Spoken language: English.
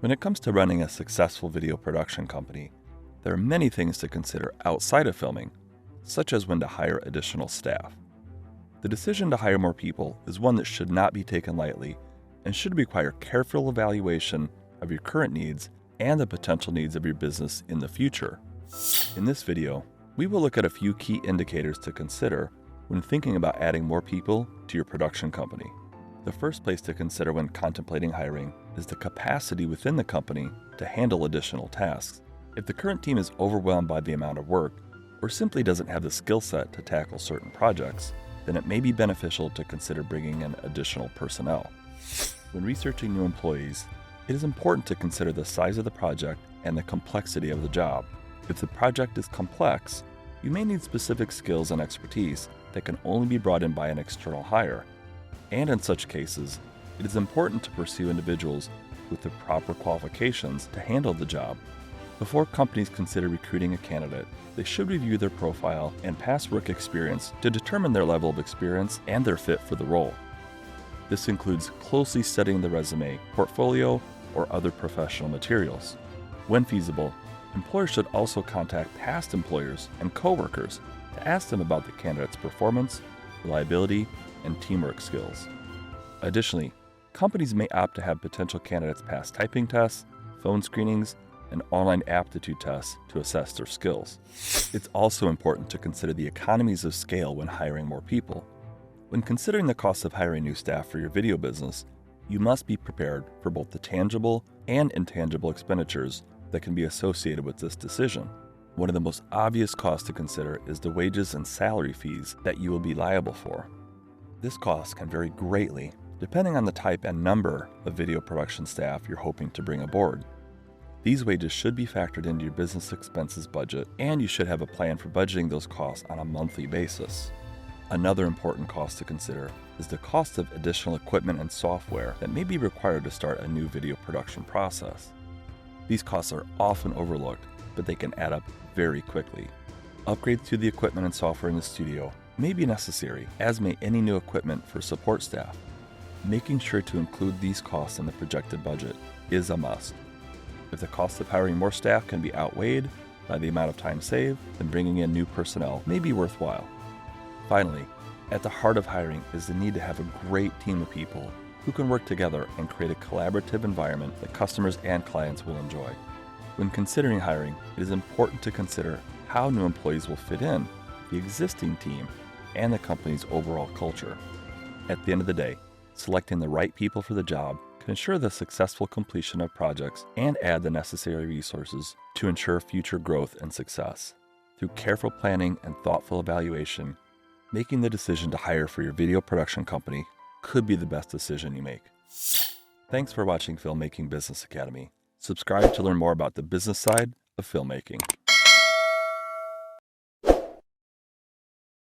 When it comes to running a successful video production company, there are many things to consider outside of filming, such as when to hire additional staff. The decision to hire more people is one that should not be taken lightly and should require careful evaluation of your current needs and the potential needs of your business in the future. In this video, we will look at a few key indicators to consider when thinking about adding more people to your production company. The first place to consider when contemplating hiring is the capacity within the company to handle additional tasks. If the current team is overwhelmed by the amount of work or simply doesn't have the skill set to tackle certain projects, then it may be beneficial to consider bringing in additional personnel. When researching new employees, it is important to consider the size of the project and the complexity of the job. If the project is complex, you may need specific skills and expertise that can only be brought in by an external hire. And in such cases, it is important to pursue individuals with the proper qualifications to handle the job. Before companies consider recruiting a candidate, they should review their profile and past work experience to determine their level of experience and their fit for the role. This includes closely studying the resume, portfolio, or other professional materials. When feasible, employers should also contact past employers and coworkers to ask them about the candidate's performance, reliability, and teamwork skills. Additionally, companies may opt to have potential candidates pass typing tests, phone screenings, and online aptitude tests to assess their skills. It's also important to consider the economies of scale when hiring more people. When considering the cost of hiring new staff for your video business, you must be prepared for both the tangible and intangible expenditures that can be associated with this decision. One of the most obvious costs to consider is the wages and salary fees that you will be liable for. This cost can vary greatly depending on the type and number of video production staff you're hoping to bring aboard. These wages should be factored into your business expenses budget, and you should have a plan for budgeting those costs on a monthly basis. Another important cost to consider is the cost of additional equipment and software that may be required to start a new video production process. These costs are often overlooked, but they can add up very quickly. Upgrades to the equipment and software in the studio may be necessary, as may any new equipment for support staff. Making sure to include these costs in the projected budget is a must. If the cost of hiring more staff can be outweighed by the amount of time saved, then bringing in new personnel may be worthwhile. Finally, at the heart of hiring is the need to have a great team of people who can work together and create a collaborative environment that customers and clients will enjoy. When considering hiring, it is important to consider how new employees will fit in the existing team and the company's overall culture. At the end of the day, selecting the right people for the job can ensure the successful completion of projects and add the necessary resources to ensure future growth and success. Through careful planning and thoughtful evaluation, making the decision to hire for your video production company could be the best decision you make. Thanks for watching Filmmaking Business Academy. Subscribe to learn more about the business side of filmmaking.